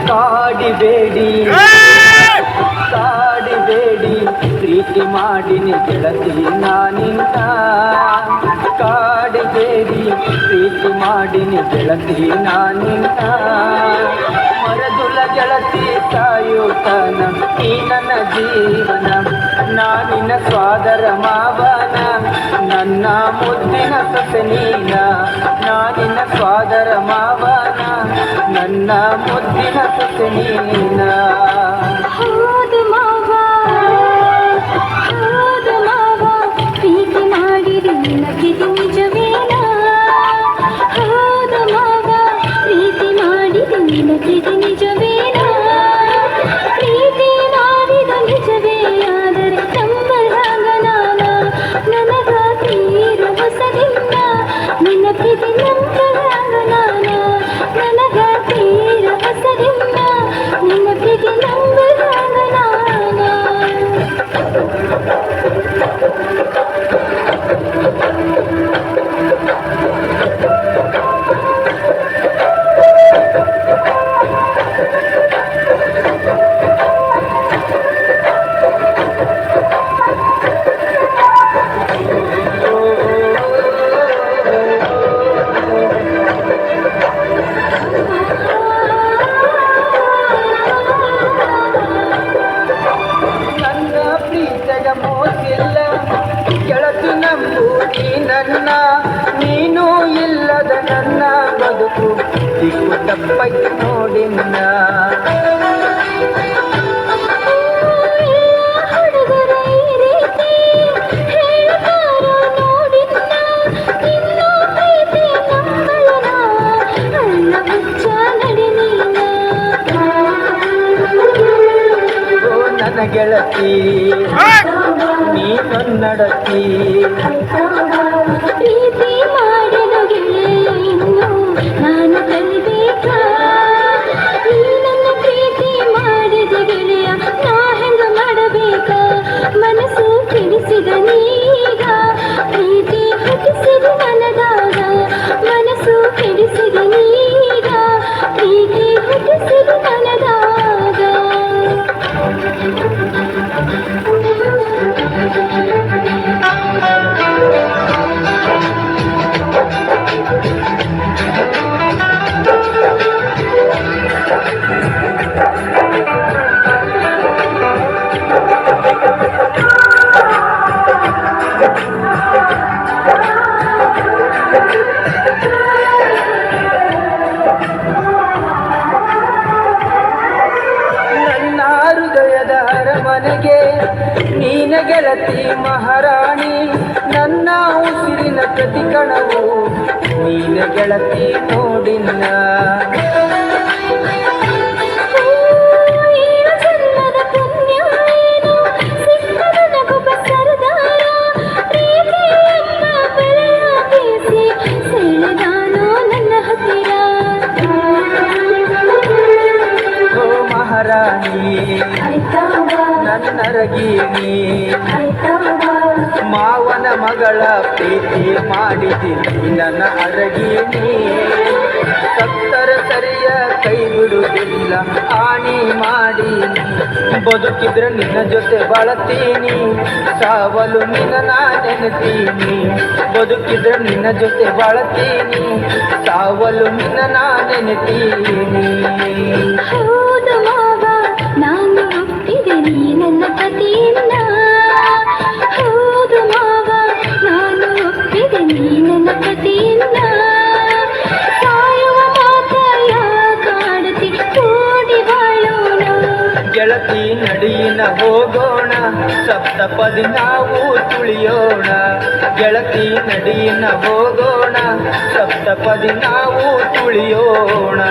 ಕಾಡಿಬೇಡಿ ಕಾಡಿಬೇಡಿ ಪ್ರೀತಿ ಮಾಡಿನಿ ಗೆಳತಿ ನಾನಿನ್ನ ಕಾಡಿಬೇಡಿ ಪ್ರೀತಿ ಮಾಡಿನಿ ಗೆಳತಿ ನಾನಿನ್ನ ಮರದುಲ ಗೆಳತಿ ಸಾಯುತನ ಈ ನನ್ನ ಜೀವನ ನಾನಿನ ಸ್ವಾದರ ಮಾವನ ನನ್ನ ಮುದ್ದಿನ ಸೊಸೆ ನೀನ ನಾನಿನ ಸ್ವಾದರ ಮಾವನ ನನ್ನ ಮುದ್ದಿನ ಸೊಸೆ ನೀನ. ಹೌದು ಮಾವ ಪ್ರೀತಿ ಮಾಡಿರಿ ನಿನಗಿದು ನಿಜವೇನ ಹೌದು ಮಾವ ಪ್ರೀತಿ ಮಾಡಿರಿ ನಿನಗಿದು ನಿಜವೇನ ಪ್ರೀತಿ ಮಾಡಿದ ನಿಜವೇ ಆದರೆ ನಂಬಲಾಗ ನಾನ ನನಗ ತೀರ ಹೊಸದಿಲ್ಲ ನಿನಗಿದು ನಂಬಲಾಗ ನಾನ ನನಗ ತೀರ ಹೊಸದಿಲ್ಲ ನಿನಗಿದು ನಂಬಲಾಗ ನಾನ. ನನ್ನ ನೀನು ಇಲ್ಲದ ನನ್ನ ಬದುಕು ದಿಕ್ಕು ತಪ್ಪೈತು ನೋಡಿನ್ನ ನನ್ನ ಗೆಳತಿ ನೀನೊನ್ನಡತಿ ಪ್ರೀತಿ ಮಾಡಿದ ಗೆಳೆಯ ಇನ್ನು ನಾನು ಕಲಿಬೇಕಾ ಈ ನನ್ನ ಪ್ರೀತಿ ಮಾಡಿದ ಗೆಳೆಯ ನಾ ಹೆಂಗ ಮಾಡಬೇಕಾ ಮನಸ್ಸು ಕೆಡಿಸಿದ ನೀಗ ಪ್ರೀತಿ ಹುಟ್ಟಿಸಿದ ಮನದಾಗ ಮನಸ್ಸು ಕೆಡಿಸಿದ ನೀಗ ಪ್ರೀತಿ ಹುಟ್ಟಿಸಿದ ಮನದಾಗ. ನನ್ನ ಹೃದಯದ ಅರಮನೆಗೆ ನೀನ ಗೆಳತಿ ಮಹಾರಾಣಿ ನನ್ನ ಉಸಿರಿನ ಪ್ರತಿ ಕಣವು ನೀನ ಗೆಳತಿ ನೋಡಿನ್ನ ಮಹಾರಾಣಿ ನನ್ನರಗೀನಿ ಮಾವನ ಮಗಳ ಪ್ರೀತಿ ಮಾಡಿದ್ದೀನಿ ನನ್ನ ಅರಗೀನಿ ಸತ್ತರ ಸರಿಯ ಕೈ ಬಿಡುವುದಿಲ್ಲ ಆಣಿ ಮಾಡಿ ಬದುಕಿದ್ರೆ ನಿನ್ನ ಜೊತೆ ಬಾಳತೀನಿ ಸಾವಲು ನಿನ್ನ ನಾ ನೆನೆತೀನಿ ಬದುಕಿದ್ರೆ ನಿನ್ನ ಜೊತೆ ಬಾಳತೀನಿ ಸಾವಲು ನಿನ್ನ ನಾ ನೆನೆತೀನಿ. ಹೌದು ಮಾವ ನಾನು ಹುಟ್ಟಿದೆ ನೀ ನನ್ನ ಪತಿಯನ್ನ ಹೌದು ಮಾವ ನಾನು ಹುಟ್ಟಿದೆ ನೀ ನನ್ನ ಪತಿಯನ್ನ ಸಾಯುವ ಮಾತ ಯಾಕಾಡತಿ ಕೂಡಿ ಬಾಳೋಣ ಗೆಳತಿ ನಡಿಯಿನ ಹೋಗೋಣ ಸಪ್ತಪದಿ ನಾವು ತುಳಿಯೋಣ ಗೆಳತಿ ನಡಿಯಿನ ಹೋಗೋಣ ಸಪ್ತಪದಿ ನಾವು ತುಳಿಯೋಣ.